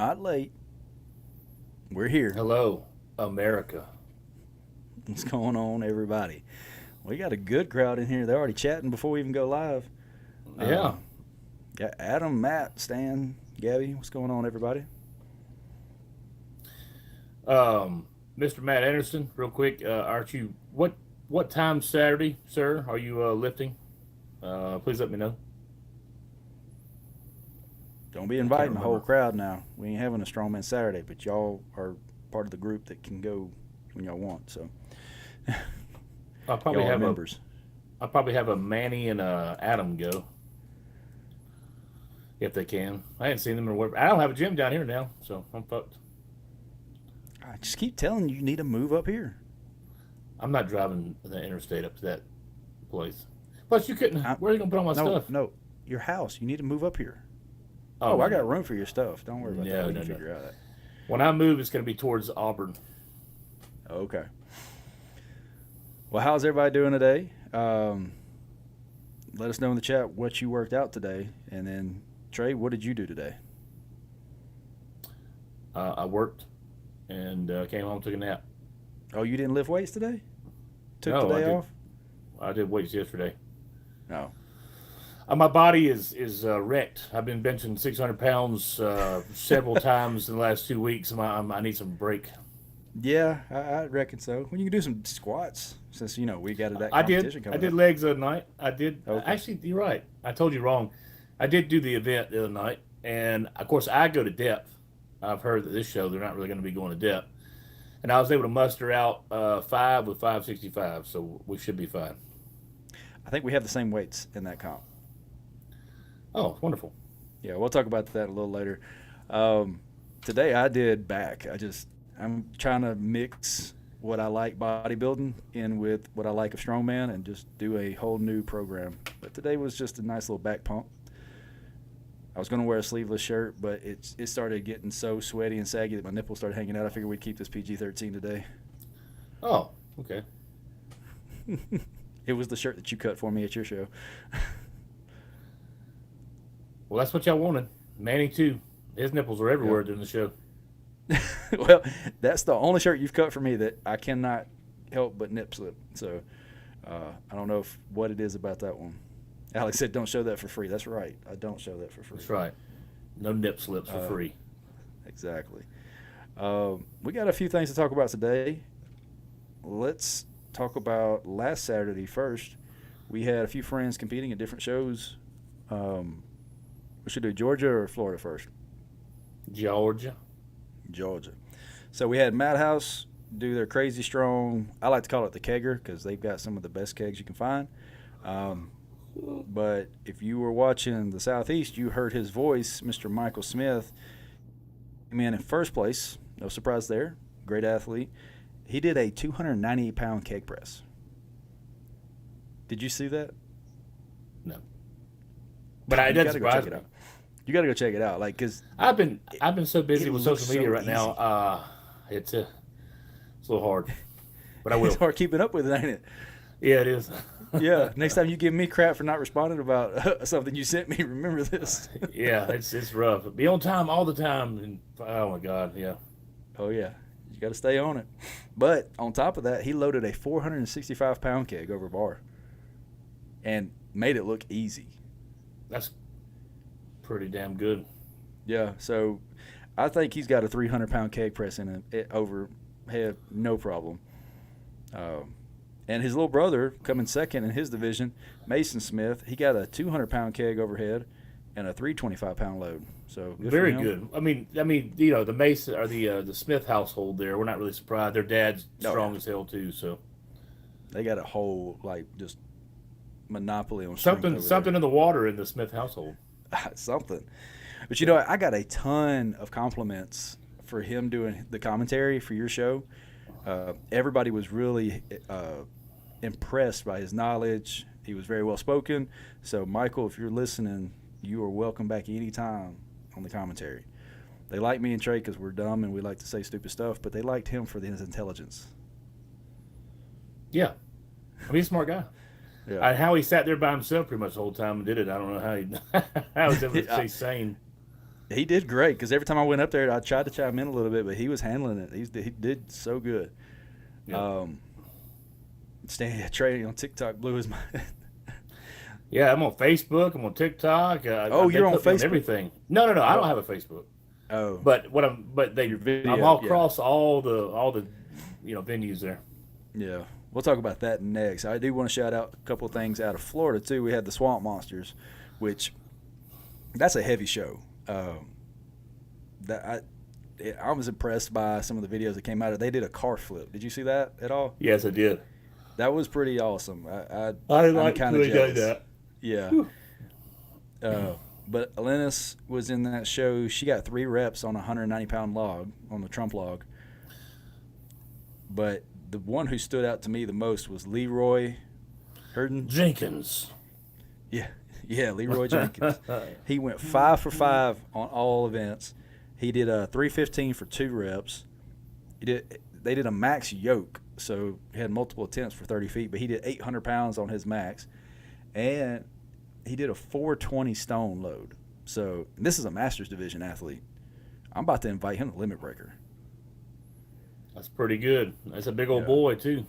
not late. We're here. Hello, America. What's going on, everybody? We got a good crowd in here. They're already chatting before we even go live. Yeah. Got Adam, Matt, Stan, Gabby. What's going on, everybody? Mr. Matt Anderson, real quick, aren't you what time Saturday, sir, are you lifting? Please let me know. Don't be I can't inviting the whole remember. crowd now. We ain't having a Strongman Saturday, but y'all are part of the group that can go when y'all want. So I'll probably y'all are have a members. I'll probably have a Manny and a Adam go if they can. I hadn't seen them in a while. I don't have a gym down here now, so I'm fucked. I just keep telling you, you need to move up here. I'm not driving the interstate up to that place. Plus, you couldn't. I, Where are you gonna put all my no, stuff? no, your house. You need to move up here. Oh Oh, no, I got no, room for your stuff. Don't worry about that. no, We no, can no. figure out that. When I move, it's gonna be towards Auburn. Okay. Well, how's everybody doing today? Let us know in the chat what you worked out today. And then, Trey, what did you do today? I worked and came home, took a nap. Oh, you didn't lift weights today? Took the No, day off? I did weights yesterday. No. My body is wrecked. I've been benching 600 pounds several times in the last 2 weeks. I need some break. Yeah, I reckon so. Well, you can do some squats since, we got that I did. competition I coming did up. legs the other night. I did. Okay. Actually, you're right. I told you wrong. I did do the event the other night, and of course, I go to depth. I've heard that this show they're not really going to be going to depth, and I was able to muster out 5 with 565, so we should be fine. I think we have the same weights in that comp. Oh, wonderful. Yeah, we'll talk about that a little later. Um, Today I did back. I'm trying to mix what I like bodybuilding in with what I like of strongman and just do a whole new program. But today was just a nice little back pump. I was going to wear a sleeveless shirt, but it started getting so sweaty and saggy that my nipples started hanging out. I figured we'd keep this PG-13 today. Oh, okay. It was the shirt that you cut for me at your show. Well, that's what y'all wanted. Manny too. His nipples are everywhere Yep. during the show. Well, that's the only shirt you've cut for me that I cannot help but nip slip. So I don't know what it is about that one. Alex said, "Don't show that for free." That's right. I don't show that for free. That's right. No nip slips for free. Exactly. We got a few things to talk about today. Let's talk about last Saturday first. We had a few friends competing at different shows. We should do Georgia or Florida first? Georgia. Georgia. So we had Madhouse do their crazy strong. I like to call it the kegger because they've got some of the best kegs you can find. But if you were watching the Southeast, you heard his voice, Mr. Michael Smith. Came in first place. No surprise there. Great athlete. He did a 298-pound keg press. Did you see that? No. But it You doesn't got to go check surprise it me. out. You got to go check it out. Because I've been so busy it with looks social media so right now. It's a little hard, but I it's will. hard keeping up with it, ain't it? Yeah, it is. Yeah. Next time you give me crap for not responding about something you sent me, remember this. Yeah, it's rough. Be on time all the time, and oh my God, yeah. Oh, yeah. You got to stay on it. But on top of that, he loaded a 465-pound keg over bar and made it look easy. That's pretty damn good. Yeah, so I think he's got a 300-pound keg press in it overhead, no problem. And his little brother, coming second in his division, Mason Smith, he got a 200-pound keg overhead and a 325-pound load. So good for Very him. good. I mean, the Mason or the Smith household there. We're not really surprised. Their dad's Oh, strong yeah. as hell too. So They got a whole just monopoly on strength over something in the water in the Smith household. there. Something. But I got a ton of compliments for him doing the commentary for your show. Everybody was really impressed by his knowledge. He was very well spoken. So, Michael, if you're listening, you are welcome back anytime on the commentary. They like me and Trey because we're dumb and we like to say stupid stuff, but they liked him for his intelligence. Yeah, I mean, he's a smart guy. Yeah. How he sat there by himself pretty much the whole time and did it. I don't know how he how he was able to Yeah. stay sane. He did great because every time I went up there, I tried to chime in a little bit, but he was handling it. He did so good. Yeah. Staying trading on TikTok blew his mind. Yeah, I'm on Facebook. I'm on TikTok. Oh, you're on put me Facebook? everything. No, I don't have a Facebook. Oh, But your video, I'm all yeah. across all the venues there. Yeah, we'll talk about that next. I do want to shout out a couple of things out of Florida too. We had the Swamp Monsters, which that's a heavy show. I was impressed by some of the videos that came out of. They did a car flip. Did you see that at all? Yes, I did. That was pretty awesome. I I'm like kind to of do jealous. that. Yeah. But Alanis was in that show. She got 3 reps on a 190-pound log, on the Trump log. But the one who stood out to me the most was Leroy Herden. Jenkins. Yeah, Leroy Jenkins. He went 5 for 5 on all events. He did a 315 for 2 reps. They did a max yoke, so he had multiple attempts for 30 feet, but he did 800 pounds on his max. And he did a 420 stone load. So this is a Masters Division athlete. I'm about to invite him to Limit Breaker. That's pretty good. That's a big old boy too.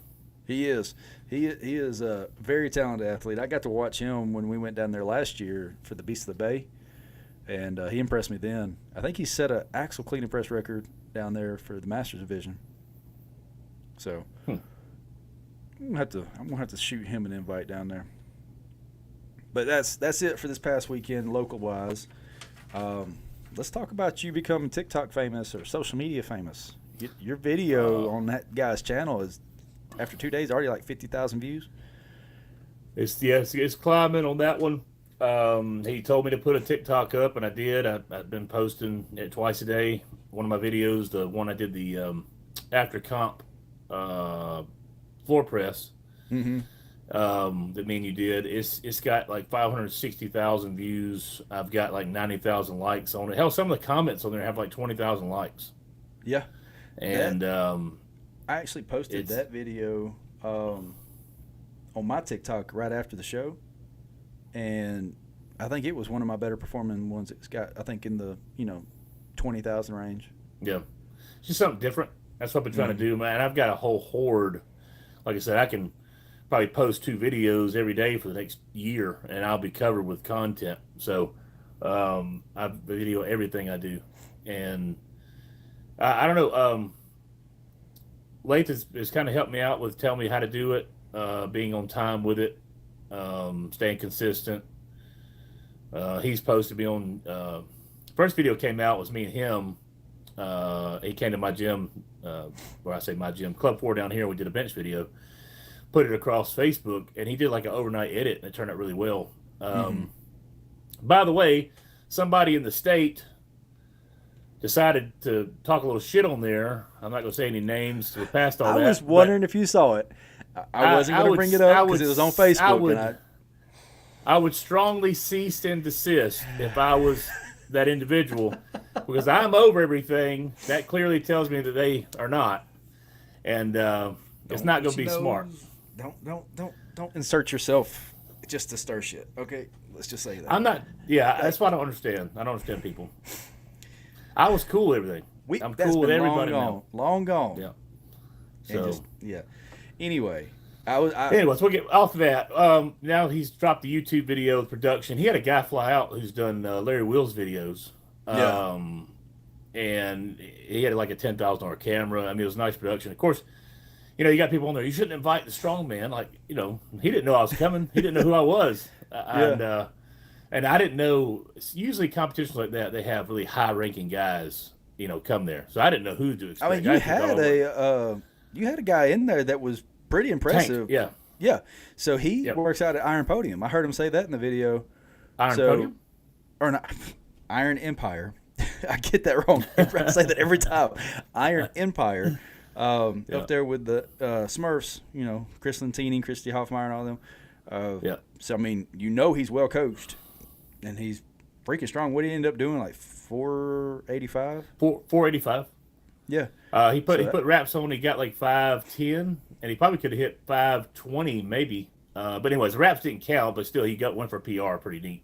He is. He is a very talented athlete. I got to watch him when we went down there last year for the Beast of the Bay, and he impressed me then. I think he set an axle clean and press record down there for the Masters Division. So I'm gonna have to shoot him an invite down there. But that's it for this past weekend, local wise. Let's talk about you becoming TikTok famous or social media famous. Your video on that guy's channel is, after 2 days, already like 50,000 views. It's climbing on that one. He told me to put a TikTok up, and I did. I've been posting it twice a day. One of my videos, the one I did the after comp floor press, that me and you did, it's got like 560,000 views. I've got like 90,000 likes on it. Hell, some of the comments on there have like 20,000 likes. Yeah. And I actually posted that video on my TikTok right after the show, and I think it was one of my better performing ones. It's got, I think, in the 20,000 range. Yeah, it's just something different. That's what I've been trying to do, man. I've got a whole horde. Like I said, I can probably post 2 videos every day for the next year, and I'll be covered with content. So I video everything I do, and I don't know. Lath has kind of helped me out with telling me how to do it, being on time with it, staying consistent. He's supposed to be on. First video came out was me and him. He came to my gym, where I say my gym, Club 4 down here. We did a bench video, put it across Facebook, and he did like an overnight edit, and it turned out really well. By the way, somebody in the state decided to talk a little shit on there. I'm not going to say any names. We're past all that. I was wondering if you saw it. I wasn't going to bring it up because it was on Facebook. I would strongly cease and desist if I was that individual, because I'm over everything. That clearly tells me that they are not, and it's not going to be smart. Don't insert yourself just to stir shit. Okay, let's just say that. I'm not. Yeah, that's why I don't understand. I don't understand people. I was cool with everything. I'm cool with everybody now. Long gone. Yeah. So Anyway, anyways, we'll get off of that. Now he's dropped the YouTube video with production. He had a guy fly out who's done Larry Will's videos. And he had like a $10,000 camera. I mean, it was nice production. Of course, you got people on there. You shouldn't invite the Strongman. Like, he didn't know I was coming. He didn't know who I was. And I didn't know. Usually competitions like that, they have really high-ranking guys, come there. So I didn't know who to expect. I mean, you had a guy in there that was pretty impressive. Tank, yeah. So he works out at Iron Podium. I heard him say that in the video. Podium? Or not, Iron Empire. I get that wrong. I say that every time. Iron Empire. Up there with the Smurfs, Chris Lentini, Christy Hoffmeyer, and all them. So, I mean, he's well coached, and he's freaking strong. What did he end up doing, like 485? 485. Yeah. He put wraps on. He got like 510, and he probably could have hit 520 maybe. But anyways, the wraps didn't count, but still he went for PR. Pretty neat.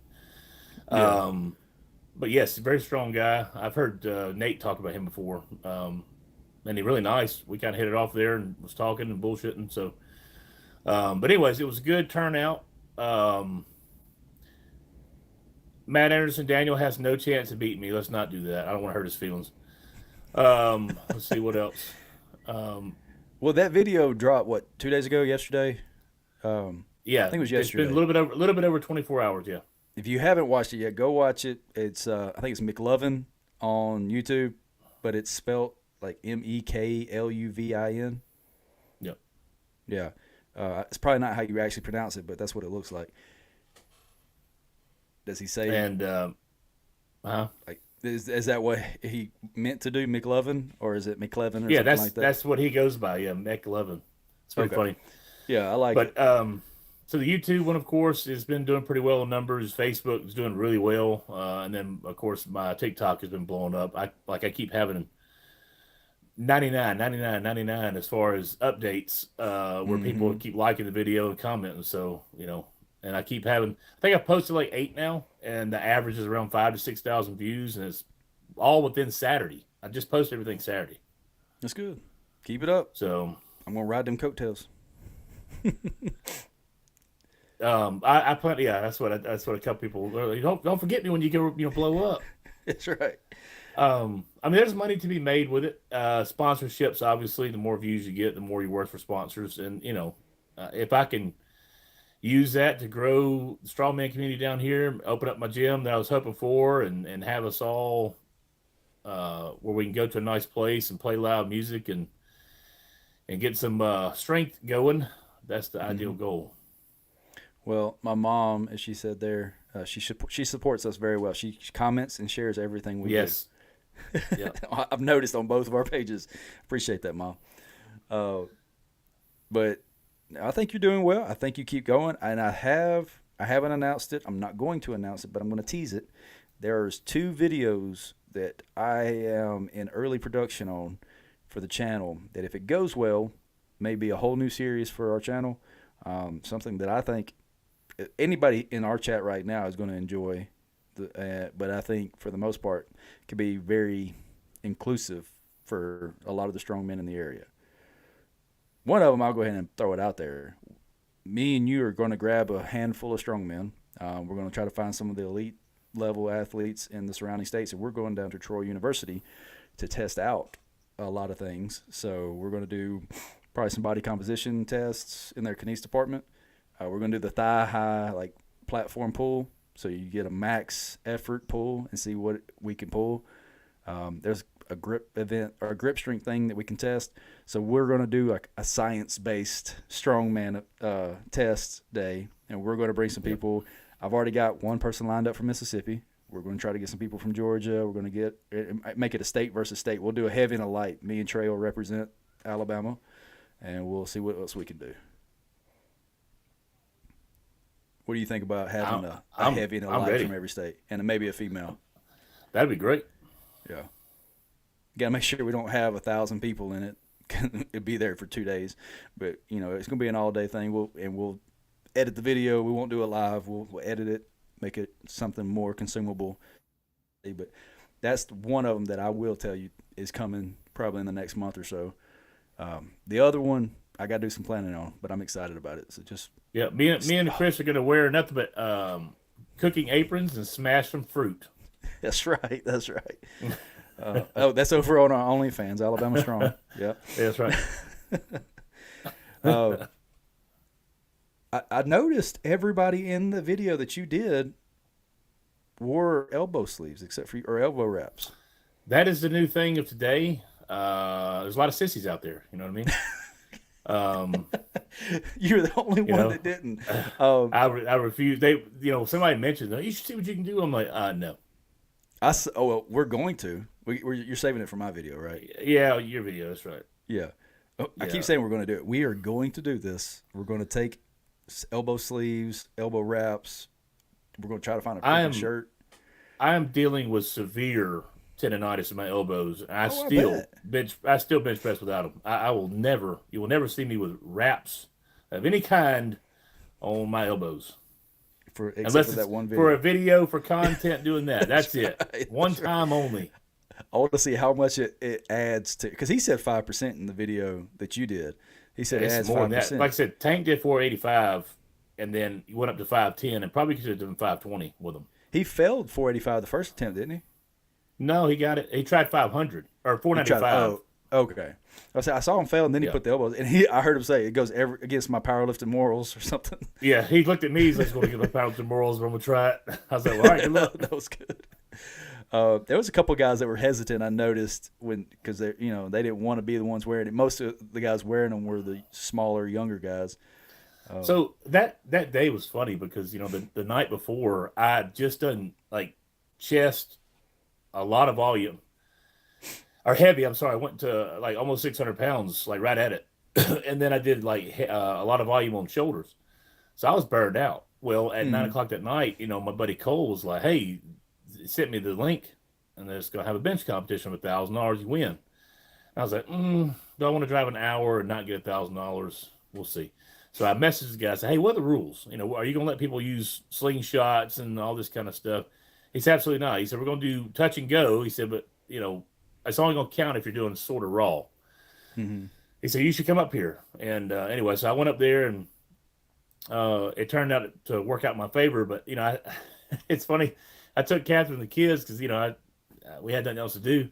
but yes, very strong guy. I've heard Nate talk about him before, and he's really nice. We kind of hit it off there and was talking and bullshitting. So, but anyways, it was a good turnout. Um, Matt Anderson, Daniel has no chance to beat me. Let's not do that. I don't want to hurt his feelings. Let's see what else. Um, Well, that video dropped what 2 days ago, yesterday. I yeah, think it was it's been yesterday. a little bit over 24 hours. Yeah. If you haven't watched it yet, go watch it. It's I think it's McLovin on YouTube, but it's spelled like Mekluvin. Yep. Yeah, it's probably not how you actually pronounce it, but that's what it looks like. Does he say And like is that what he meant to do, McLovin, or is it McLevin or yeah, something like that? that's what he goes by. Yeah, Mech 11. It's pretty Okay, funny. yeah, I like it. But so the YouTube one, of course, has been doing pretty well in numbers. Facebook is doing really well, and then of course my TikTok has been blowing up. I keep having 99, 99, 99 as far as updates, where people Hmm. keep liking the video and commenting. So and I keep having. I think I posted like 8 now, and the average is around 5 to 6 thousand views, and it's all within Saturday. I just post everything Saturday. That's good. Keep it up. So I'm gonna ride them coattails. I plan. Yeah, that's what a couple people. Don't forget me when you go. Blow up. That's right. I mean, there's money to be made with it. Sponsorships, obviously, the more views you get, the more you're worth for sponsors. And if I can use that to grow the strongman community down here, open up my gym that I was hoping for, and have us all where we can go to a nice place and play loud music and get some strength going. That's the ideal Hmm. goal. Well, my mom, as she said there, she supports us very well. She comments and shares everything we do. Yes. Yeah. I've noticed on both of our pages. Appreciate that, mom. Uh, but I think you're doing well. I think you keep going, and I haven't announced it. I'm not going to announce it, but I'm going to tease it. There's two videos that I am in early production on for the channel. That if it goes well, may be a whole new series for our channel. Something that I think anybody in our chat right now is going to enjoy. But I think for the most part, could be very inclusive for a lot of the strong men in the area. One of them, I'll go ahead and throw it out there. Me and you are going to grab a handful of strongmen. We're going to try to find some of the elite level athletes in the surrounding states, and we're going down to Troy University to test out a lot of things. So we're going to do probably some body composition tests in their kines department. We're going to do the thigh high like platform pull, so you get a max effort pull and see what we can pull. There's a grip event or a grip strength thing that we can test. So we're going to do like a science-based strongman test day, and we're going to bring some Yep. people. I've already got one person lined up from Mississippi. We're going to try to get some people from Georgia. We're going to make it a state versus state. We'll do a heavy and a light. Me and Trey will represent Alabama, and we'll see what else we can do. What do you think about I, having a I'm heavy and a I'm light ready. from every state, and maybe a female? That'd be great. Yeah. Got to make sure we don't have 1,000 people in it. It'd be there for 2 days, but it's gonna be an all-day thing. We'll edit the video. We won't do it live. We'll edit it, make it something more consumable. But that's one of them that I will tell you is coming probably in the next month or so. The other one I got to do some planning on, but I'm excited about it. So just Yeah, me and Chris are gonna wear nothing but cooking aprons and smash some fruit. that's right. That's right. That's over on our OnlyFans, Alabama Strong. Yep. Yeah, that's right. Uh, I noticed everybody in the video that you did wore elbow sleeves except for or elbow wraps. That is the new thing of today. There's a lot of sissies out there. You know what I mean? Um, You're the only you one know, that didn't. Um, I refuse. They, somebody mentioned, "Oh, you should see what you can do." I'm like, no. oh well, we're going to. You're saving it for my video, right? Yeah, your video. That's right. Yeah. Oh, I keep Yeah, saying we're going to do it. We are going to do this. We're going to take elbow sleeves, elbow wraps. We're going to try to find a I freaking am. shirt. I am dealing with severe tendonitis in my elbows, and Oh, I bet. I still bench press without them. I will never. You will never see me with wraps of any kind on my elbows. except for it's that one for video. a video for content doing that. That's it. Right, One that's right. time only. I want to see how much it adds to, because he said 5% in the video that you did. He said it It's adds more than that. Like 5%. I said, Tank did 485, and then you went up to 510, and probably could have done 520 with him. He failed 485 the first attempt, didn't he? No, he got it. He tried 500 or He tried. 495. Oh, okay. I saw him fail, and then he Yeah. put the elbows. And I heard him say it goes against my powerlifting morals or something. Yeah, he looked at me. He's like, "Going to get my pounds and morals, but I'm gonna try it." I was like, "Well, all right, good luck." That was good. There was a couple guys that were hesitant. I noticed because they didn't want to be the ones wearing it. Most of the guys wearing them were the smaller, younger guys. So that day was funny because the night before I had just done like chest, a lot of volume or heavy. I'm sorry, I went to like almost 600 pounds, like right at it, and then I did like a lot of volume on shoulders. So I was burned out. Well, at 9 o'clock that night, my buddy Cole was like, "Hey, sent me the link, and they're just gonna have a bench competition with $1,000. You win." And I was like, "Do I want to drive an hour and not get $1,000? We'll see." So I messaged the guy. I said, "Hey, what are the rules? Are you gonna let people use slingshots and all this kind of stuff?" He said, "Absolutely not." He said, "We're gonna do touch and go." He said, "But it's only gonna count if you're doing sort of raw." Mm-hmm. He said, "You should come up here." And anyway, so I went up there, and it turned out to work out in my favor. But it's funny. I took Catherine and the kids because we had nothing else to do,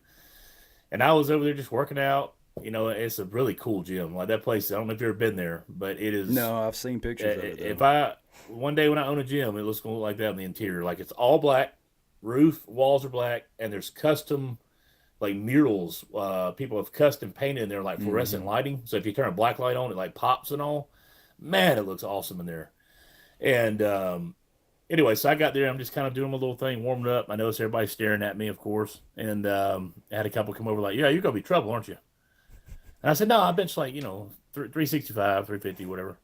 and I was over there just working out. It's a really cool gym. Like that place, I don't know if you've ever been there, but it is. No, I've seen pictures of it. If Though. one day when I own a gym, it looks going to look like that in the interior. Like it's all black, roof, walls are black, and there's custom like murals. People have custom painted in there like fluorescent lighting. So if you turn a black light on, it like pops and all. Man, it looks awesome in there. And anyway, so I got there. I'm just kind of doing my little thing, warming up. I noticed everybody staring at me, of course. And I had a couple come over like, "Yeah, you're going to be trouble, aren't you?" And I said, "No, I bench like, 365, 350, whatever."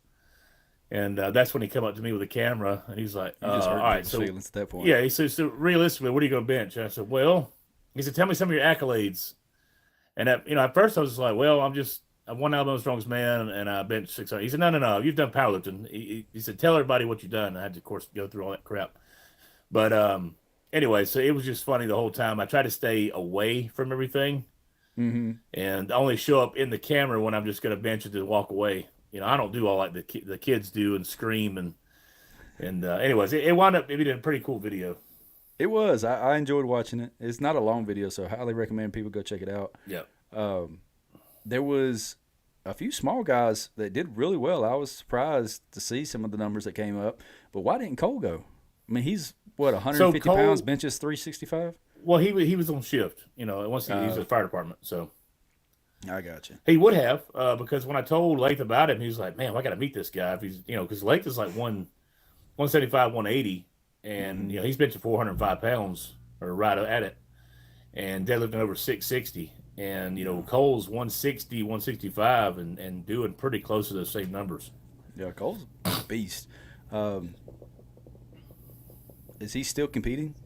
And that's when he come up to me with a camera. And he's like, You just "All hurt right, people's so feelings at that point. yeah." He said, "So realistically, what are you going to bench?" And I said, "Well," he said, "Tell me some of your accolades." And at first I was just like, "Well, I'm one Alabama strongest man, and I bench 600." He said, "No, no, no, you've done powerlifting." He said, "Tell everybody what you've done." And I had to, of course, go through all that crap. But anyway, so it was just funny the whole time. I try to stay away from everything Mm-hmm. and only show up in the camera when I'm just going to bench it to walk away. I don't do all like the kids do and scream and anyways, it wound up being a pretty cool video. It was. I enjoyed watching it. It's not a long video, so I highly recommend people go check it out. Yeah. There was a few small guys that did really well. I was surprised to see some of the numbers that came up. But why didn't Cole go? I mean, he's, 150 Cole, pounds, benches 365? Well, he was on shift, once he's in the fire department, so. I got you. He would have, because when I told Lath about him, he was like, "Man, well, I got to meet this guy." If he's, because Lath is like 175, 180, and he's benching 405 pounds or right at it, and deadlifting over 660, and Cole's 160, 165, and doing pretty close to those same numbers. Yeah, Cole's a beast. Is he still competing,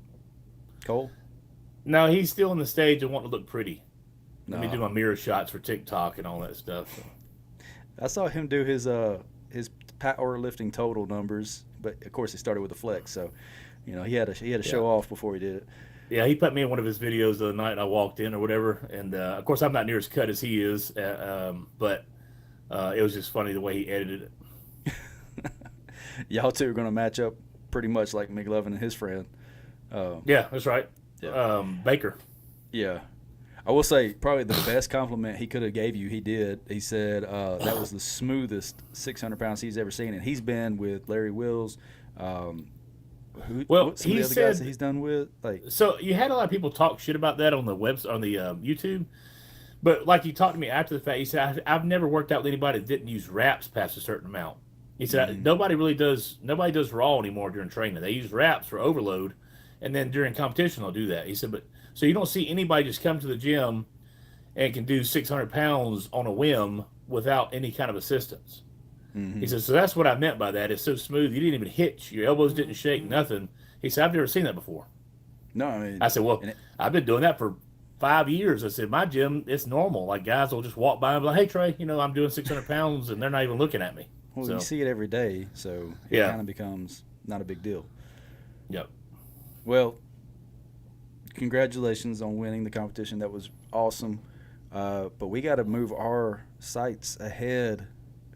Cole? No, he's still in the stage of wanting to look pretty. No. Let me do my mirror shots for TikTok and all that stuff. So. I saw him do his powerlifting total numbers, but of course he started with a flex, so he had to show off before he did it. Yeah, he put me in one of his videos the other night, and I walked in or whatever, and of course I'm not near as cut as he is, but it was just funny the way he edited it. Y'all two are going to match up pretty much like McLovin and his friend. Yeah, that's right. Yeah. Baker. Yeah. I will say probably the best compliment he could have gave you, he did. He said that was the smoothest 600 pounds he's ever seen, and he's been with Larry Wills. What's some of the other guys that he's done with? So you had a lot of people talk shit about that on the YouTube, but like he talked to me after the fact. He said, "I've never worked out with anybody that didn't use wraps past a certain amount." He said, "Nobody does raw anymore during training. They use wraps for overload, and then during competition they'll do that." He said, "But so you don't see anybody just come to the gym and can do 600 pounds on a whim without any kind of assistance." Mm-hmm. He said, "So that's what I meant by that. It's so smooth. You didn't even hitch. Your elbows didn't shake, nothing." He said, "I've never seen that before." No, I mean, I said, "Well, I've been doing that for 5 years." I said, "My gym, it's normal. Like guys will just walk by and be like, 'Hey Trey, I'm doing 600 pounds,' and they're not even looking at me." Well, so, you see it every day, so it kind of becomes not a big deal. Yep. Well, congratulations on winning the competition. That was awesome. But we got to move our sights ahead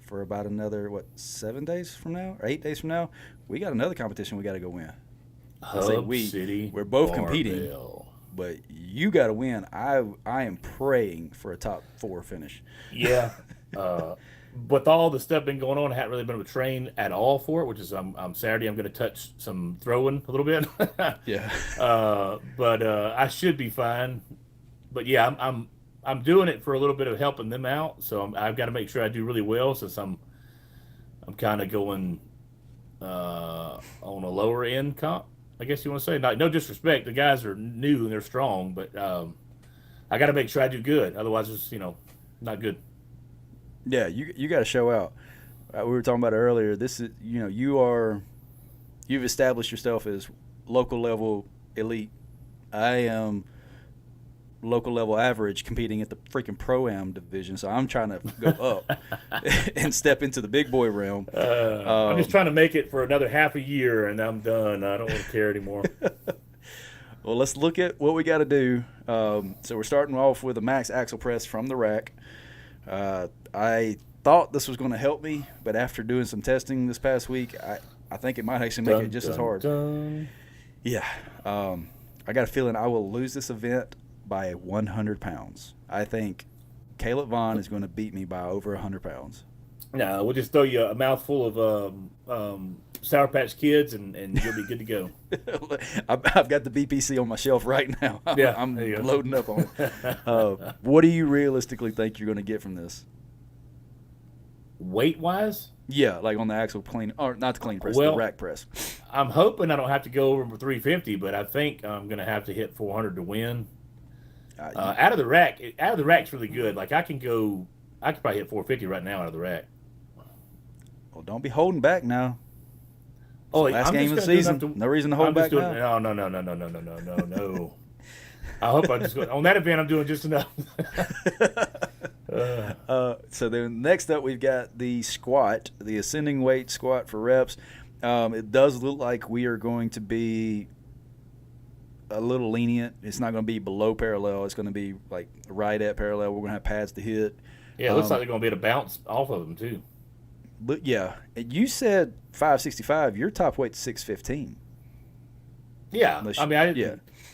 for about another, 7 days from now or 8 days from now. We got another competition we got to go win. HubCity. We're both Barbell. competing, but you got to win. I am praying for a top 4 finish. Yeah. With all the stuff been going on, I haven't really been able to train at all for it, which is I'm Saturday. I'm going to touch some throwing a little bit. Yeah. But I should be fine. But yeah, I'm doing it for a little bit of helping them out. So I've got to make sure I do really well, since I'm kind of going on a lower end comp, I guess you want to say. No disrespect, the guys are new and they're strong, but I got to make sure I do good. Otherwise, it's not good. Yeah, you got to show out. We were talking about it earlier. This is you've established yourself as local level elite. I am local level average, competing at the freaking pro-am division. So I'm trying to go up and step into the big boy realm. I'm just trying to make it for another half a year, and I'm done. I don't want to care anymore. Well, let's look at what we got to do. So we're starting off with a max axle press from the rack. I thought this was going to help me, but after doing some testing this past week, I think it might actually make it just as hard. Yeah. I got a feeling I will lose this event by 100 pounds. I think Caleb Vaughn is going to beat me by over 100 pounds. No, we'll just throw you a mouthful of Sour Patch Kids, and you'll be good to go. I've got the BPC on my shelf right now. I'm there you go. loading up on it. What do you realistically think you're going to get from this? Weight-wise? Yeah, like on the actual clean, or not the clean press, the rack press. I'm hoping I don't have to go over 350, but I think I'm going to have to hit 400 to win. Out of the rack's really good. Like I could probably hit 450 right now out of the rack. Well, don't be holding back now. Oh, last game of the season. No reason to hold back now. No. I hope I just go on that event. I'm doing just enough. So then next up we've got the squat, the ascending weight squat for reps. It does look like we are going to be a little lenient. It's not going to be below parallel. It's going to be like right at parallel. We're going to have pads to hit. Yeah, it looks like they're going to be able to bounce off of them too. But yeah, you said 565. Your top weight's 615. Yeah,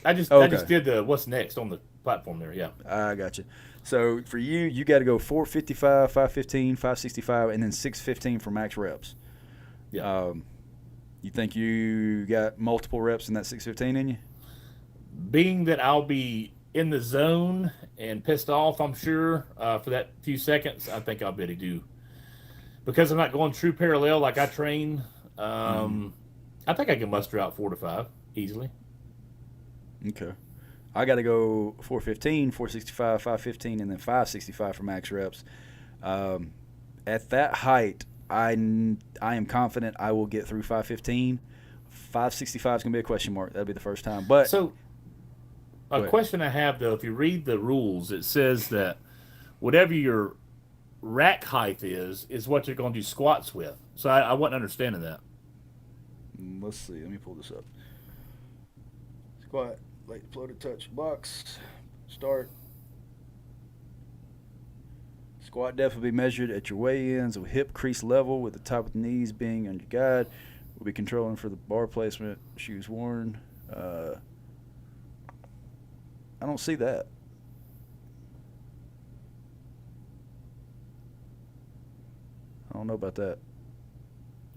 I just did the what's next on the platform there. Yeah, I got you. So for you got to go 455, 515, 565, and then 615 for max reps. Yeah. You think you got multiple reps in that 615 in you? Being that I'll be in the zone and pissed off, I'm sure, for that few seconds, I think I'll be able to do. Because I'm not going true parallel like I train, I think I can muster out 4 to 5 easily. Okay. I got to go 415, 465, 515, and then 565 for max reps. At that height, I am confident I will get through 515. 565 is going to be a question mark. That'll be the first time. But so, a question I have, though, if you read the rules, it says that whatever your rack height is what you're going to do squats with. So I wasn't understanding that. Let's see. Let me pull this up. Squat, late floated touch, box, start. Squat depth will be measured at your weigh-ins with hip crease level, with the top of the knees being on your guide. We'll be controlling for the bar placement, shoes worn. I don't see that. I don't know about that.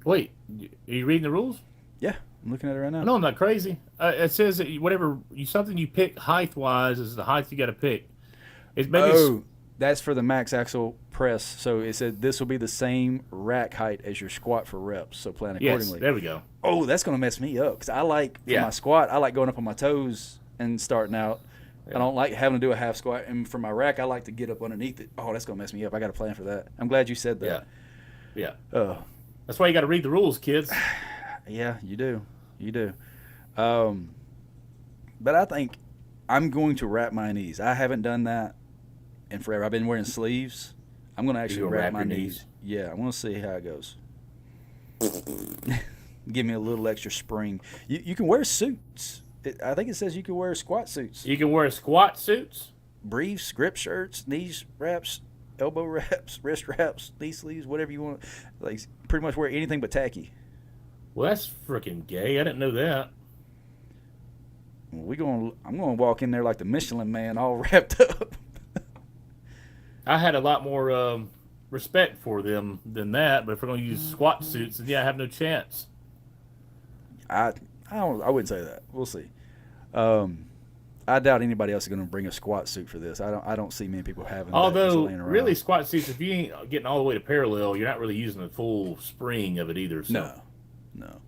Wait, are you reading the rules? Yeah, I'm looking at it right now. No, I'm not crazy. It says that whatever something you pick height-wise is the height you got to pick. That's for the max axle press. So it said this will be the same rack height as your squat for reps. So plan accordingly. Yes, there we go. Oh, that's going to mess me up because I like for my squat, I like going up on my toes and starting out. Yeah. I don't like having to do a half squat. And for my rack, I like to get up underneath it. Oh, that's going to mess me up. I got to plan for that. I'm glad you said that. Yeah. That's why you got to read the rules, kids. Yeah, you do. You do. But I think I'm going to wrap my knees. I haven't done that in forever. I've been wearing sleeves. I'm going to actually wrap my knees. Yeah, I want to see how it goes. give me a little extra spring. You can wear suits. I think it says you can wear squat suits. You can wear squat suits, Briefs, grip shirts, knees wraps, elbow wraps, wrist wraps, knee sleeves, whatever you want. Like pretty much wear anything but tacky. well, that's freaking gay. I didn't know that. I'm going to walk in there like the Michelin Man, all wrapped up. I had a lot more respect for them than that, but if we're going to use squat suits, then yeah, I have no chance. I wouldn't say that. We'll see. I doubt anybody else is going to bring a squat suit for this. I don't see many people having. Although, that really, squat suits, if you ain't getting all the way to parallel, you're not really using the full spring of it either. So. No.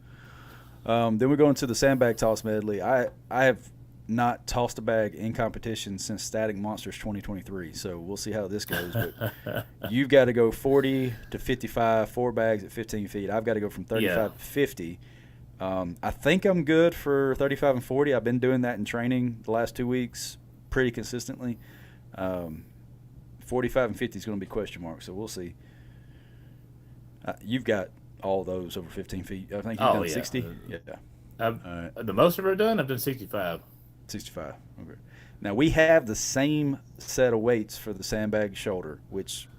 Then we go into the sandbag toss medley. I have not tossed a bag in competition since Static Monsters 2023, so we'll see how this goes. But you've got to go 40 to 55, 4 bags at 15 feet. I've got to go from 35 to 50. I think I'm good for 35 and 40. I've been doing that in training the last 2 weeks pretty consistently. 45 and 50 is going to be question mark, so we'll see. You've got all those over 15 feet. I think you've done 60. Yeah. The most I've ever done, I've done 65. 65. Okay. Now, we have the same set of weights for the sandbag shoulder, which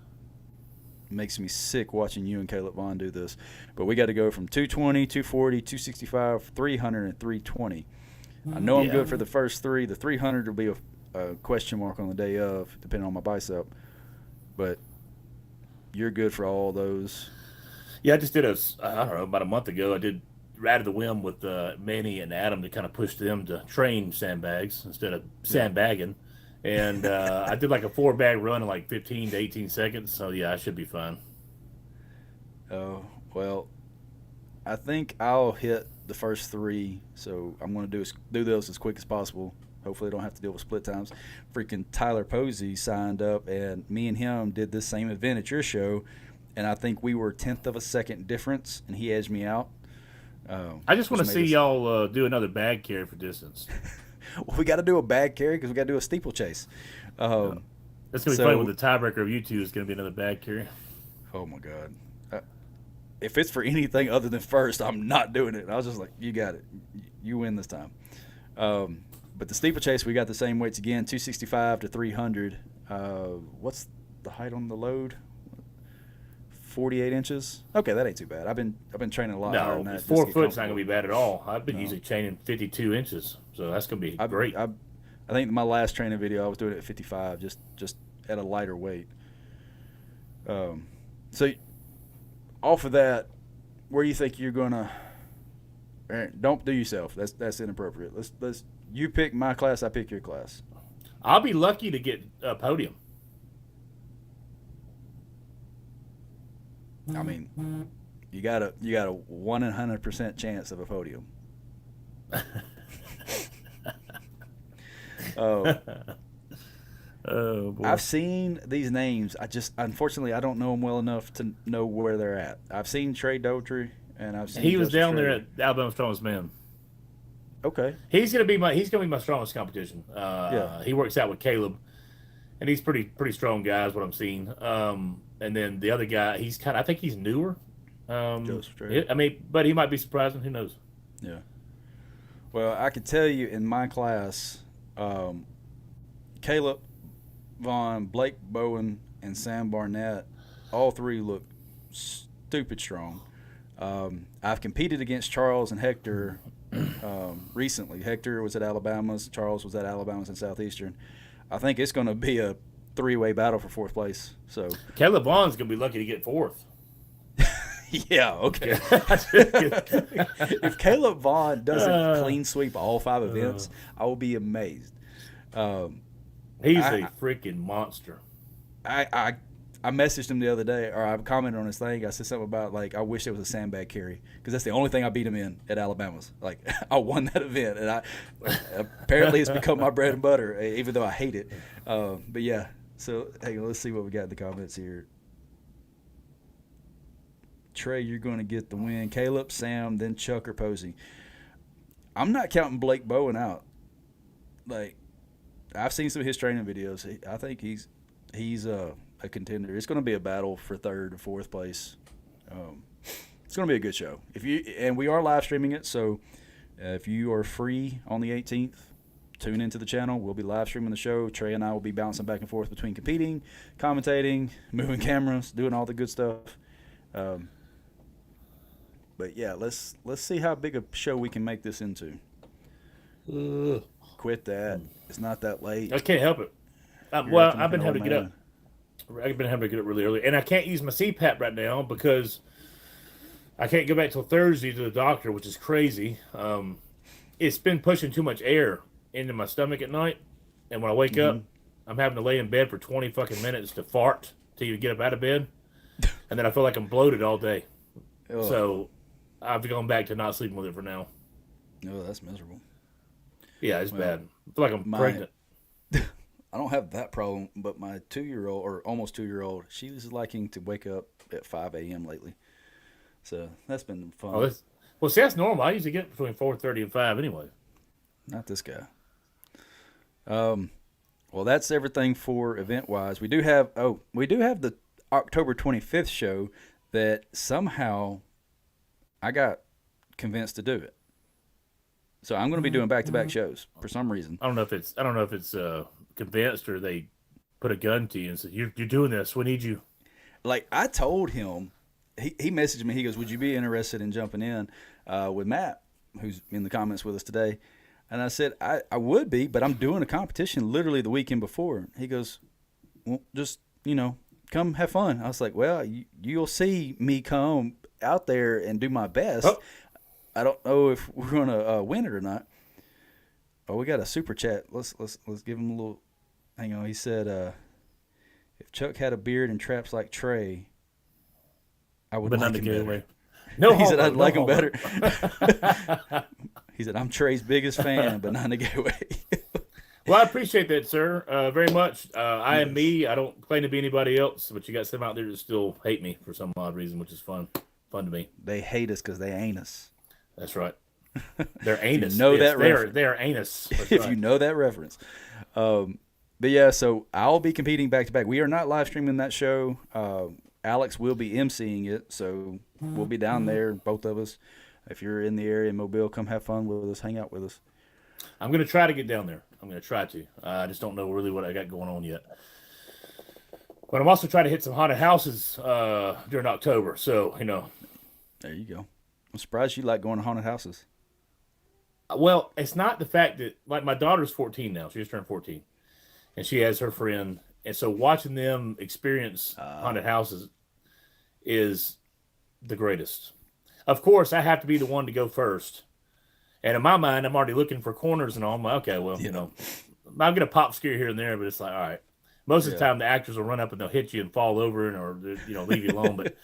makes me sick watching you and Caleb Vaughn do this. But we got to go from 220, 240, 265, 300, and 320. I know I'm good for the first 3. The 300 will be a question mark on the day of, depending on my bicep. But you're good for all those. Yeah, I just did I don't know, about a month ago, I did Ride of the Whim with Manny and Adam to kind of push them to train sandbags instead of sandbagging. And I did like a 4-bag run in like 15 to 18 seconds. So, yeah, I should be fine. Oh, well, I think I'll hit the first 3. So I'm going to do those as quick as possible. Hopefully I don't have to deal with split times. Freaking Tyler Posey signed up, and me and him did this same event at your show. And I think we were 1/10 of a second difference, and he edged me out. I just want to see y'all do another bag carry for distance. Well, we got to do a bag carry because we got to do a steeplechase. That's going to be funny when the tiebreaker of you two is going to be another bag carry. Oh, my God. If it's for anything other than first, I'm not doing it. I was just like, you got it. You win this time. But the steeplechase, we got the same weights again, 265 to 300. What's the height on the load? 48 inches. Okay, that ain't too bad. I've been training a lot higher than that. 4 foot's not gonna be bad at all. I've been usually training 52 inches, so that's gonna be great. I think my last training video I was doing it at 55, just at a lighter weight. So off of that, where do you think you're gonna? Don't do yourself. That's inappropriate. Let's you pick my class. I pick your class. I'll be lucky to get a podium. I mean, you got a 100% chance of a podium. Oh, boy. I've seen these names. Unfortunately, I don't know them well enough to know where they're at. I've seen Trey Daughtry, and I've seen. He was down there at Alabama Strongest Man. Okay. He's gonna be my strongest competition. He works out with Caleb, and he's pretty strong guy is what I'm seeing. And then the other guy, I think he's newer. But he might be surprising. Who knows? Yeah. Well, I could tell you in my class, Caleb Vaughn, Blake Bowen, and Sam Barnett, all 3 look stupid strong. I've competed against Charles and Hector recently. Hector was at Alabama's. Charles was at Alabama's and Southeastern. I think it's going to be a 3-way battle for 4th place. So Caleb Vaughn's gonna be lucky to get 4th. Yeah, okay. If Caleb Vaughn doesn't clean sweep all 5 events, I will be amazed. He's a freaking monster. I messaged him the other day, or I commented on his thing. I said something about, like, I wish there was a sandbag carry, because that's the only thing I beat him in at Alabama's. Like, I won that event, and apparently it's become my bread and butter, even though I hate it. But, yeah, so hang on, let's see what we got in the comments here. Trey, you're going to get the win. Caleb, Sam, then Chuck or Posey. I'm not counting Blake Bowen out. Like, I've seen some of his training videos. I think he's a contender. It's going to be a battle for 3rd or 4th place. It's going to be a good show. We are live streaming it, so if you are free on the 18th, tune into the channel. We'll be live streaming the show. Trey and I will be bouncing back and forth between competing, commentating, moving cameras, doing all the good stuff. But yeah, let's see how big a show we can make this into. Quit that. It's not that late. I can't help it. I've been having to get up. I've been having to get up really early, and I can't use my CPAP right now because I can't go back till Thursday to the doctor, which is crazy. It's been pushing too much air into my stomach at night, and when I wake up, I'm having to lay in bed for 20 fucking minutes to fart till you get up out of bed, and then I feel like I'm bloated all day. Oh. So I've gone back to not sleeping with it for now. Oh, that's miserable. Yeah, it's bad. I feel like I'm pregnant. I don't have that problem, but my 2-year-old, or almost 2-year-old, she's liking to wake up at 5 a.m. lately. So that's been fun. Well, see, that's normal. I usually get between 4:30 and 5 anyway. Not this guy. Well, that's everything for event-wise. We do have the October 25th show that somehow I got convinced to do it. So I'm going to be doing back-to-back shows for some reason. I don't know if it's convinced or they put a gun to you and said, "You're doing this. We need you." Like I told him, he messaged me. He goes, "Would you be interested in jumping in with Matt, who's in the comments with us today?" And I said, I would be, but I'm doing a competition literally the weekend before. He goes, "Well, just come have fun." I was like, "Well, you'll see me come out there and do my best." Oh. I don't know if we're gonna win it or not. Oh, we got a super chat. Let's give him a little. Hang on. He said, "If Chuck had a beard and traps like Trey, I would like him better." No, he said I'd like him better. He said I'm Trey's biggest fan, but not in a gay way. Well, I appreciate that, sir, very much. I am me. I don't claim to be anybody else, but you got some out there that still hate me for some odd reason, which is fun to me. They hate us because they ain't us. That's right. They're anus. They're anus. That's if right. You know that reference. But yeah, so I'll be competing back to back. We are not live streaming that show. Alex will be emceeing it, so we'll be down there, both of us. If you're in the area in Mobile, come have fun with us, hang out with us. I'm going to try to get down there. I'm going to try to. I just don't know really what I got going on yet. But I'm also trying to hit some haunted houses during October, so, There you go. I'm surprised you like going to haunted houses. Well, it's not the fact that, like, my daughter's 14 now. She just turned 14. And she has her friend. And so watching them experience haunted houses is the greatest. Of course, I have to be the one to go first. And in my mind, I'm already looking for corners and all. I'm like, okay, well, I'll get a pop scare here and there, but it's like, all right. Most of the time, the actors will run up and they'll hit you and fall over or leave you alone. But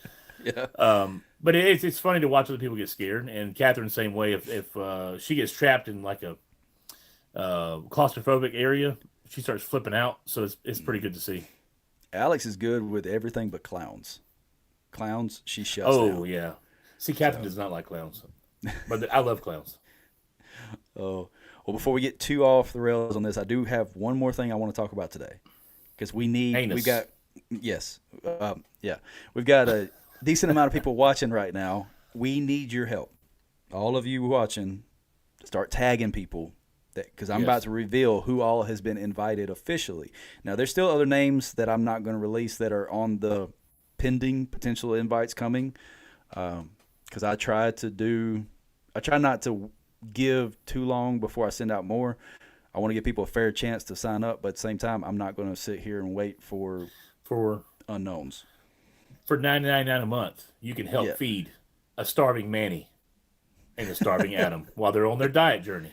but it's funny to watch other people get scared. And Catherine, same way. If she gets trapped in like a claustrophobic area, she starts flipping out. So it's pretty good to see. Alex is good with everything but clowns. Clowns, she shuts down. Oh, yeah. See, Catherine does not like clowns. But I love clowns. Oh, well, before we get too off the rails on this, I do have one more thing I want to talk about today. Because we've got a decent amount of people watching right now. We need your help. All of you watching, start tagging people. Because I'm about to reveal who all has been invited officially. Now, there's still other names that I'm not going to release that are on the pending potential invites coming. Because I try not to give too long before I send out more. I want to give people a fair chance to sign up, but at the same time, I'm not going to sit here and wait for unknowns. For $9.99 a month, you can help feed a starving Manny and a starving Adam while they're on their diet journey.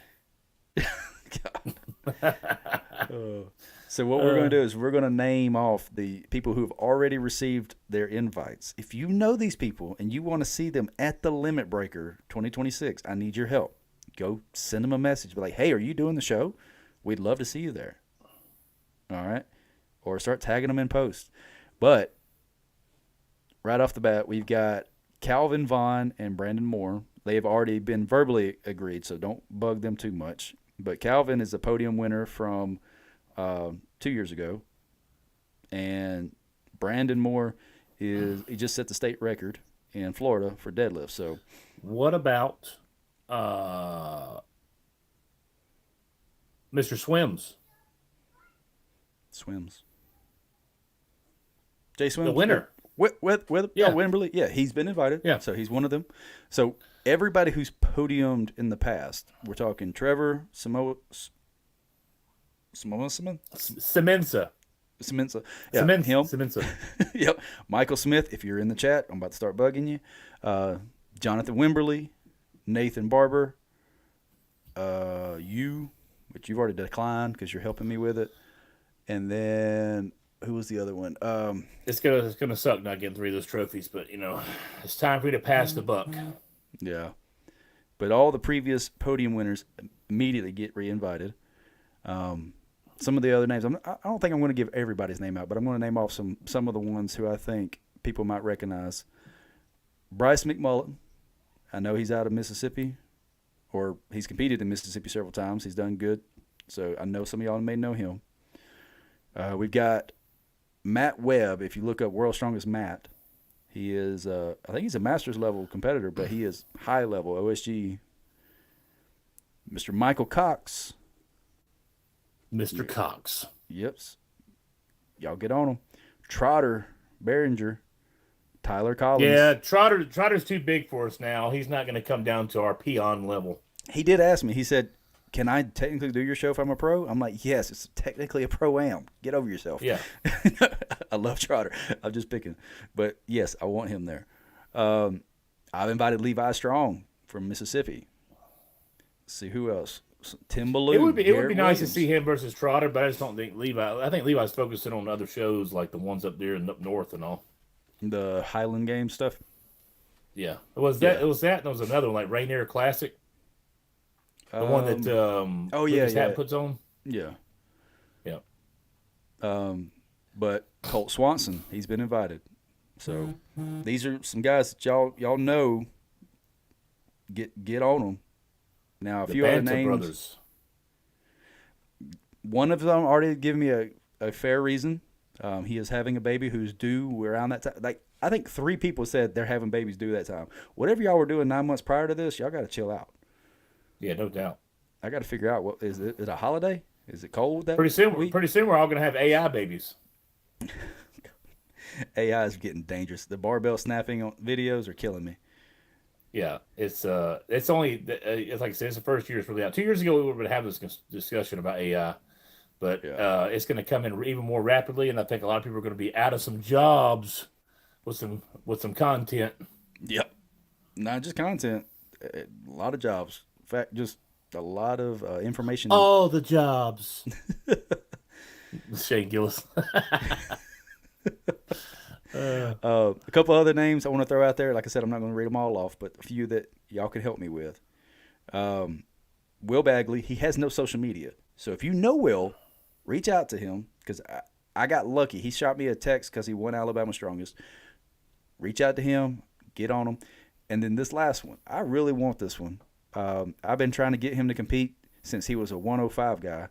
So what we're going to do is we're going to name off the people who have already received their invites. If you know these people and you want to see them at the Limit Breaker 2026, I need your help. Go send them a message. Be like, hey, are you doing the show? We'd love to see you there. All right? Or start tagging them in posts. But right off the bat, we've got Calvin Vaughn and Brandon Moore. They've already been verbally agreed, so don't bug them too much. But Calvin is a podium winner from 2 years ago. And Brandon Moore he just set the state record in Florida for deadlift. So, what about Mr. Swims, Swims. Jay Swims, the winner? Yeah. Wimberley, yeah, he's been invited. Yeah. So he's one of them. So everybody who's podiumed in the past, we're talking Trevor, Semenza. Yeah, him. Semenza. Yep. Michael Smith, if you're in the chat, I'm about to start bugging you. Jonathan Wimberley, Nathan Barber, which you've already declined because you're helping me with it. And then who was the other one? It's gonna suck not getting 3 of those trophies, but it's time for you to pass the buck. Yeah. But all the previous podium winners immediately get re-invited. Some of the other names, I don't think I'm going to give everybody's name out, but I'm going to name off some of the ones who I think people might recognize. Bryce McMullen. I know he's out of Mississippi, or he's competed in Mississippi several times. He's done good. So I know some of y'all may know him. We've got Matt Webb. If you look up World's Strongest Matt, he is, I think he's a master's level competitor, but he is high level OSG. Mr. Michael Cox. Mr. Cox. Yep. Y'all get on him. Trotter Behringer. Tyler Collins. Yeah, Trotter's too big for us now. He's not going to come down to our peon level. He did ask me. He said, can I technically do your show if I'm a pro? I'm like, yes, it's technically a pro-am. Get over yourself. Yeah. I love Trotter. I'm just picking. But, yes, I want him there. I've invited Levi Strong from Mississippi. Let's see who else. Tim Ballou. It would be nice to see him versus Trotter, but I just don't think Levi. I think Levi's focusing on other shows like the ones up there and up north and all. The Highland Games stuff. Yeah, it was that. And there was another one like Rainier Classic. The one that Lucas Hat puts on. Yeah. Yeah. But Colt Swanson, he's been invited. So these are some guys that y'all know. Get on them. Now, a few other names. Brothers. One of them already given me a fair reason. He is having a baby who's due around that time. Like, I think 3 people said they're having babies due that time. Whatever y'all were doing 9 months prior to this, y'all got to chill out. Yeah, no doubt. I got to figure out, what is it a holiday? Is it cold that pretty soon? week? Pretty soon we're all going to have AI babies. AI is getting dangerous. The barbell snapping on videos are killing me. Yeah, it's only it's like I said, it's the first year it's really out. 2 years ago we would have this discussion about AI, but it's going to come in even more rapidly, and I think a lot of people are going to be out of some jobs with some content. Yep, not just content, a lot of jobs. In fact, just a lot of information. All the jobs. Shane Gillis. A couple other names I want to throw out there. Like I said, I'm not going to read them all off, but a few that y'all can help me with. Will Bagley, he has no social media. So if you know Will, reach out to him, because I got lucky. He shot me a text because he won Alabama Strongest. Reach out to him, get on him. And then this last one, I really want this one. I've been trying to get him to compete since he was a 105 guy,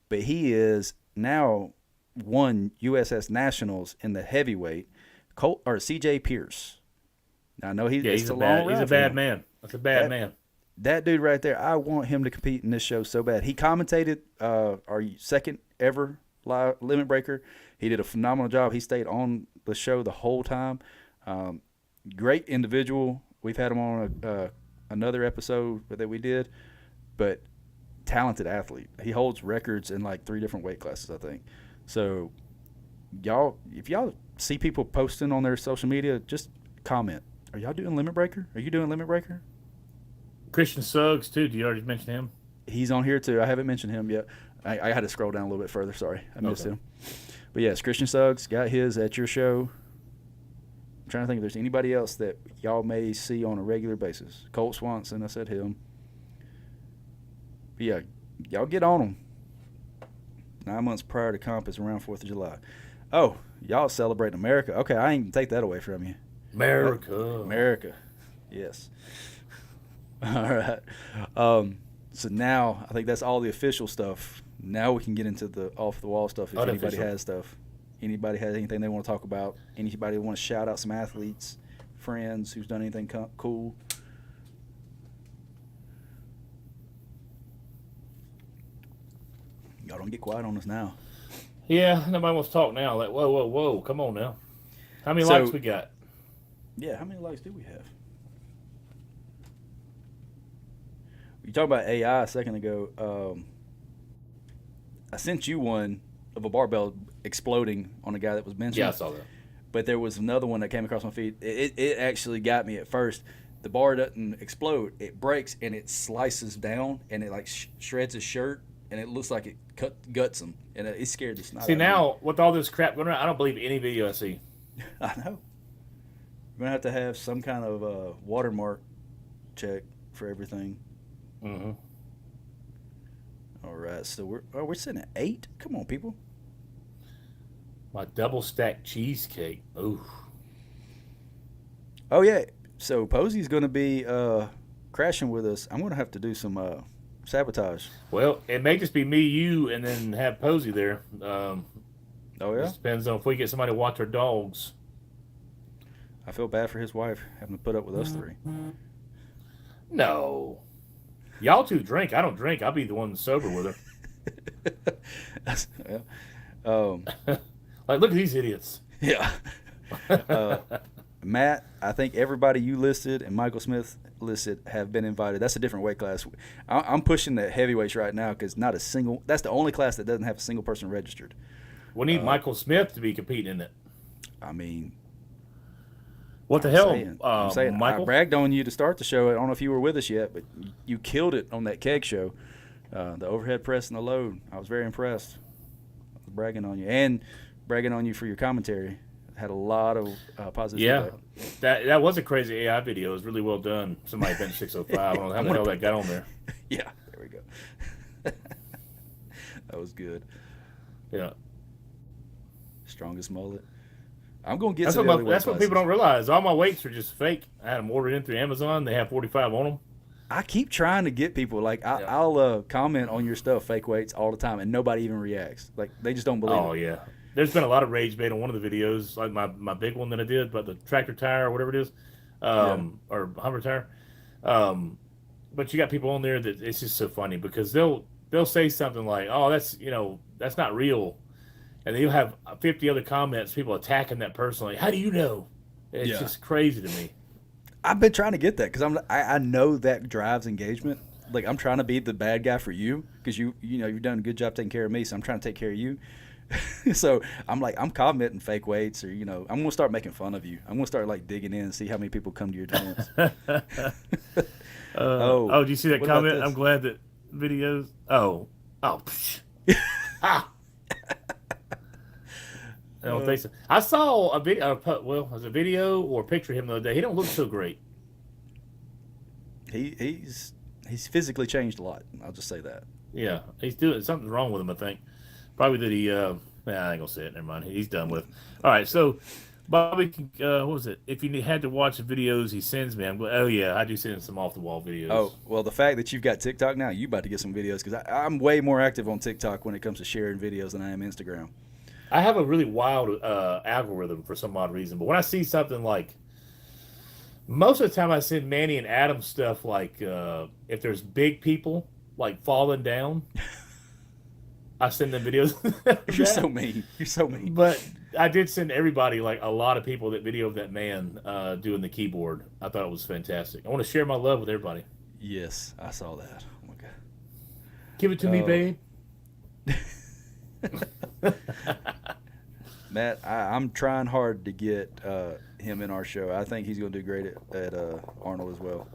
but he is now won USS Nationals in the heavyweight. CJ Pierce. Now, I know he's a bad man. That's a bad man. That dude right there, I want him to compete in this show so bad. He commentated our second ever live limit breaker. He did a phenomenal job. He stayed on the show the whole time. Great individual. We've had him on another episode that we did, but talented athlete. He holds records in like 3 different weight classes, I think. So, if y'all see people posting on their social media, just comment. Are y'all doing limit breaker? Are you doing limit breaker? Christian Suggs, too. Did you already mention him? He's on here, too. I haven't mentioned him yet. I had to scroll down a little bit further. Sorry. I missed him. But, yes, Christian Suggs got his at your show. I'm trying to think if there's anybody else that y'all may see on a regular basis. Colt Swanson, I said him. But, yeah, y'all get on them. 9 months prior to comp is around 4th of July. Oh, y'all celebrating America. Okay, I ain't gonna take that away from you. America. Yes. All right. So now I think that's all the official stuff. Now we can get into the off-the-wall stuff if anybody has stuff. Anybody has anything they want to talk about. Anybody want to shout out some athletes friends who's done anything cool? Y'all don't get quiet on us now. Yeah, nobody wants to talk now. Like, whoa, come on now. How many likes we got? Yeah, how many likes do we have? You talked about AI a second ago. I sent you one of a barbell exploding on a guy that was mentioned. Yeah, I saw that. But there was another one that came across my feed. It actually got me at first. The bar doesn't explode. It breaks and it slices down and it like shreds his shirt and it looks like it guts him. And it scared the snot out of me. See, now, with all this crap going around, I don't believe any video I see. I know. We're going to have some kind of watermark check for everything. Mm-hmm. All right, so we're sitting at 8. Come on, people. My double stacked cheesecake. Ooh. Oh yeah. So Posey's going to be crashing with us. I'm going to have to do some sabotage. Well, it may just be me, you, and then have Posey there. Oh yeah. Just depends on if we get somebody to watch our dogs. I feel bad for his wife having to put up with us 3. No. Y'all 2 drink. I don't drink. I'll be the one sober with her. Yeah. Like, look at these idiots. Yeah. Matt, I think everybody you listed and Michael Smith listed have been invited. That's a different weight class. I'm pushing the heavyweights right now because that's the only class that doesn't have a single person registered. We need Michael Smith to be competing in it. I mean, what the hell, I'm saying Michael? I bragged on you to start the show. I don't know if you were with us yet, but you killed it on that keg show. The overhead press and the load. I was very impressed. I was bragging on you and bragging on you for your commentary. Had a lot of positive feedback. That was a crazy AI video. It was really well done. Somebody bench 605. I don't know how the hell that got on there. Yeah, there we go. That was good. Yeah. Strongest mullet. I'm going to get that's some what, that's what people don't realize. All my weights are just fake. I had them ordered in through Amazon. They have 45 on them. I keep trying to get people. Like, I'll comment on your stuff, fake weights, all the time, and nobody even reacts. Like, they just don't believe it. Oh, yeah. There's been a lot of rage bait on one of the videos, like my big one that I did, but the tractor tire or whatever it is, or Hummer tire. But you got people on there that it's just so funny because they'll say something like, "Oh, that's not real," and then you'll have 50 other comments, people attacking that person. Like, how do you know? It's just crazy to me. I've been trying to get that because I know that drives engagement. Like, I'm trying to be the bad guy for you because you've done a good job taking care of me, so I'm trying to take care of you. So I'm commenting fake weights, or I'm gonna start making fun of you. I'm gonna start like digging in and see how many people come to your events. Do you see that comment? I'm glad that videos. I don't think so. I saw a video. Well, it was a video or a picture of him the other day. He don't look so great. He's physically changed a lot. I'll just say that. Yeah, he's doing something's wrong with him. I think. Probably that he, I ain't gonna say it. Never mind. He's done with. All right, so Bobby, what was it? If you had to watch the videos he sends me, I'm glad. Oh yeah, I do send some off the wall videos. Oh well, the fact that you've got TikTok now, you about to get some videos because I'm way more active on TikTok when it comes to sharing videos than I am Instagram. I have a really wild algorithm for some odd reason, but when I see something like, most of the time I send Manny and Adam stuff like if there's big people like falling down. I send them videos. You're so mean. You're so mean. But I did send everybody, like a lot of people, that video of that man doing the keyboard. I thought it was fantastic. I want to share my love with everybody. Yes, I saw that. Oh my god. Give it to me, babe. Matt, I'm trying hard to get him in our show. I think he's going to do great at Arnold as well.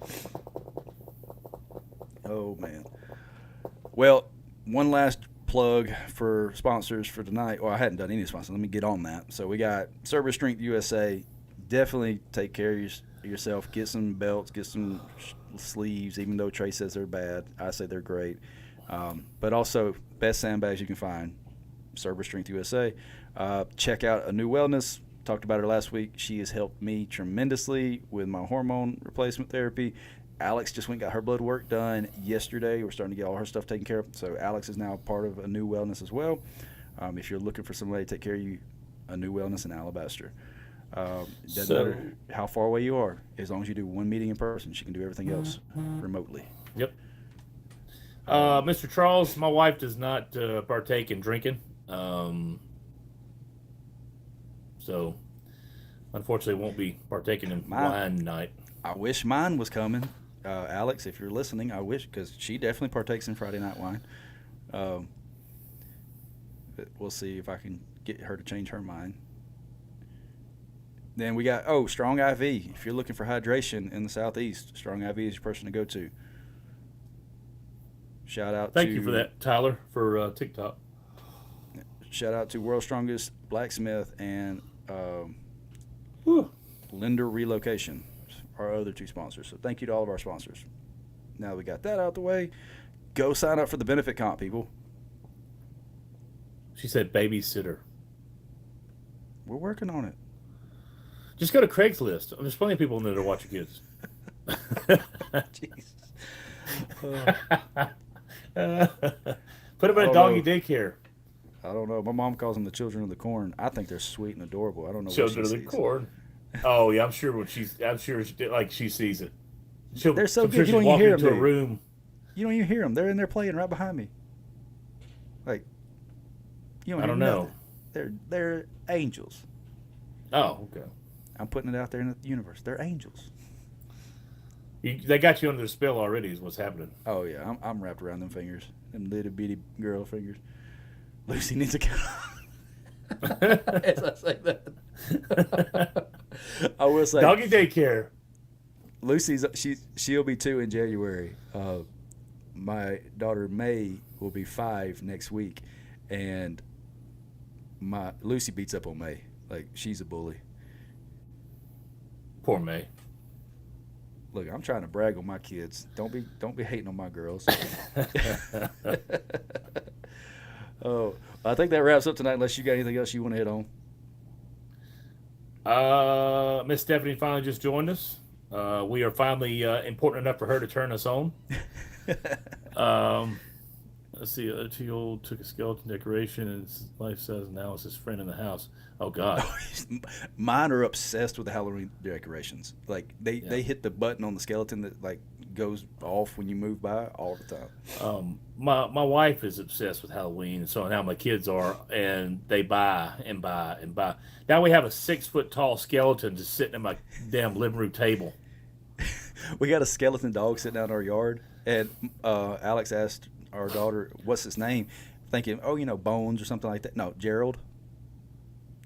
Oh man. Well, one last plug for sponsors for tonight. Well, I hadn't done any sponsors. Let me get on that. So we got Cerberus USA. Definitely take care of yourself. Get some belts. Get some sleeves. Even though Trey says they're bad, I say they're great. But also, best sandbags you can find. Cerberus USA. Check out A New Wellness. Talked about her last week. She has helped me tremendously with my hormone replacement therapy. Alex just went and got her blood work done yesterday. We're starting to get all her stuff taken care of. So Alex is now part of A New Wellness as well. If you're looking for somebody to take care of you, A New Wellness in Alabaster. Doesn't So, matter how far away you are. As long as you do one meeting in person, she can do everything else remotely. yep. Um, Mr. Charles, my wife does not partake in drinking. Um, so, unfortunately, won't be partaking in my, wine night. I wish mine was coming. Alex, if you're listening, I wish, because she definitely partakes in Friday night wine. Um, but we'll see if I can get her to change her mind. Then we got StrongIV. If you're looking for hydration in the southeast, StrongIV is your person to go to. Shout out Thank to you for that, Tyler, for TikTok. Shout out to World's Strongest Blacksmith and Whew. Lender Relocation, our other two sponsors. So thank you to all of our sponsors. Now we got that out the way. Go sign up for the benefit comp, people. She said babysitter. We're working on it. Just go to Craigslist. There's plenty of people in there to watch your kids. Jeez. Put them in a doggy daycare. I don't know. My mom calls them the children of the corn. I think they're sweet and adorable. I don't know Children what of she the sees. corn. Oh yeah, I'm sure she sees it. They're so I'm good. sure You she's don't even walking hear into them. a room. You don't even hear them. They're in there playing right behind me. Like, you don't I hear don't know. nothing. They're angels. Oh, okay. I'm putting it out there in the universe. They're angels. They got you under the spell already. Is what's happening. Oh yeah, I'm wrapped around them fingers, them little bitty girl fingers. Lucy needs a cuddle. As I say that, I will say Doggy daycare. Lucy's she'll be 2 in January. My daughter May will be 5 next week, and my Lucy beats up on May. Like, she's a bully. Poor May. Look, I'm trying to brag on my kids. Don't be hating on my girls. Oh, I think that wraps up tonight. Unless you got anything else you want to hit on. Miss Stephanie finally just joined us. We are finally important enough for her to turn us on. Let's see. Teal took a skeleton decoration and his life says now it's his friend in the house. Oh God. Mine are obsessed with the Halloween decorations. Like they hit the button on the skeleton that like goes off when you move by all the time. My wife is obsessed with Halloween, so now my kids are, and they buy and buy and buy. Now we have a 6-foot tall skeleton just sitting at my damn living room table. We got a skeleton dog sitting out in our yard, and Alex asked our daughter, "What's his name?" Thinking, Bones or something like that. No, Gerald.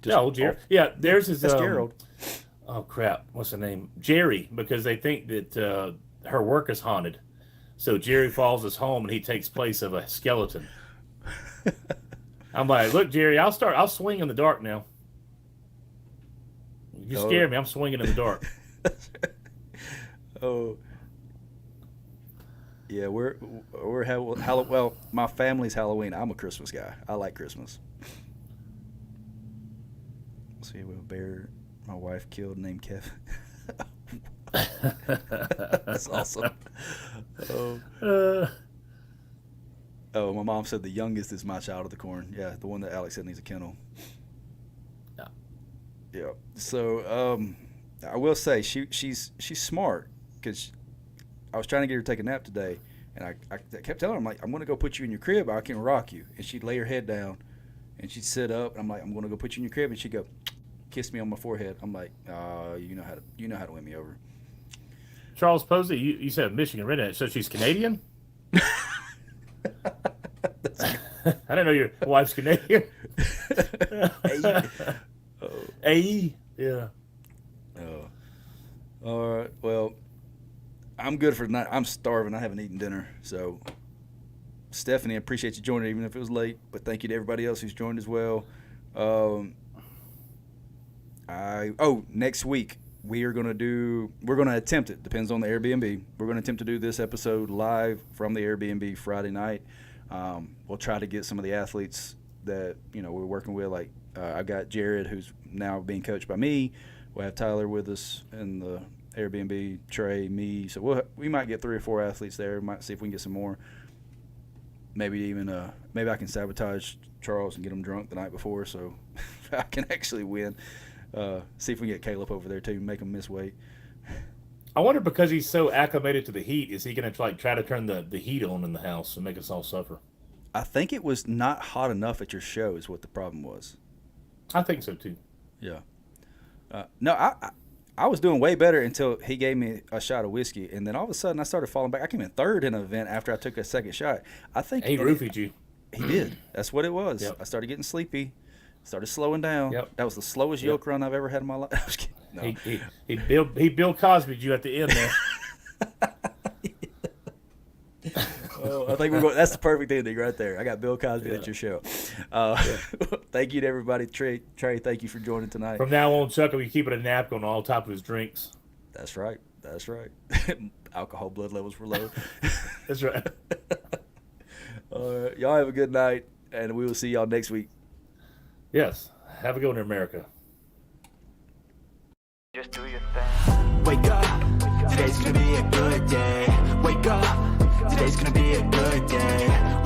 No, Gerald. Yeah, there's his. That's Gerald. Oh crap! What's the name? Jerry, because they think that her work is haunted. So Jerry follows us home, and he takes place of a skeleton. I'm like, look, Jerry, I'll swing in the dark now. You scared me. I'm swinging in the dark. Oh. Yeah, well, my family's Halloween. I'm a Christmas guy. I like Christmas. Let's see, we have a bear my wife killed named Kevin. That's awesome. My mom said the youngest is my child of the corn. Yeah, the one that Alex said needs a kennel. Yeah. So I will say she's smart, because I was trying to get her to take a nap today, and I kept telling her, I'm like, I'm going to go put you in your crib. I can rock you. And she'd lay her head down, and she'd sit up, and I'm like, I'm going to go put you in your crib, and she'd go kiss me on my forehead. I'm like, you know how to win me over. Charles Posey, you said Michigan redneck, so she's Canadian? I didn't know your wife's Canadian. AE? Yeah. Oh. All right. Well, I'm good for tonight. I'm starving. I haven't eaten dinner. So, Stephanie, I appreciate you joining, even if it was late. But thank you to everybody else who's joined as well. Next week we're going to attempt it. Depends on the Airbnb. We're going to attempt to do this episode live from the Airbnb Friday night. We'll try to get some of the athletes that, we're working with. Like, I've got Jared, who's now being coached by me. We'll have Tyler with us in the Airbnb, Trey, me. So we might get 3 or 4 athletes there. Might see if we can get some more. Maybe I can sabotage Charles and get him drunk the night before, so I can actually win. See if we can get Caleb over there too, make him miss weight. I wonder, because he's so acclimated to the heat, is he going to try to turn the heat on in the house and make us all suffer? I think it was not hot enough at your show is what the problem was. I think so too. Yeah. No, I was doing way better until he gave me a shot of whiskey, and then all of a sudden I started falling back. I came in third in an event after I took a second shot. I think He roofied you. He did. That's what it was. Yep. I started getting sleepy, started slowing down. Yep. That was the slowest yoke run I've ever had in my life. I was kidding. No. He Bill Cosby'd you at the end there. I think we're going. That's the perfect ending right there. I got Bill Cosby at your show. Thank you to everybody. Trey, thank you for joining tonight. From now on, Chuck will be keeping a napkin on all top of his drinks. That's right. That's right. Alcohol blood levels were low. That's right. Y'all have a good night, and we will see y'all next week. Yes. Have a good one in America. Just do your thing. Wake up. Today's gonna be a good day. Wake up. Today's gonna be a good day.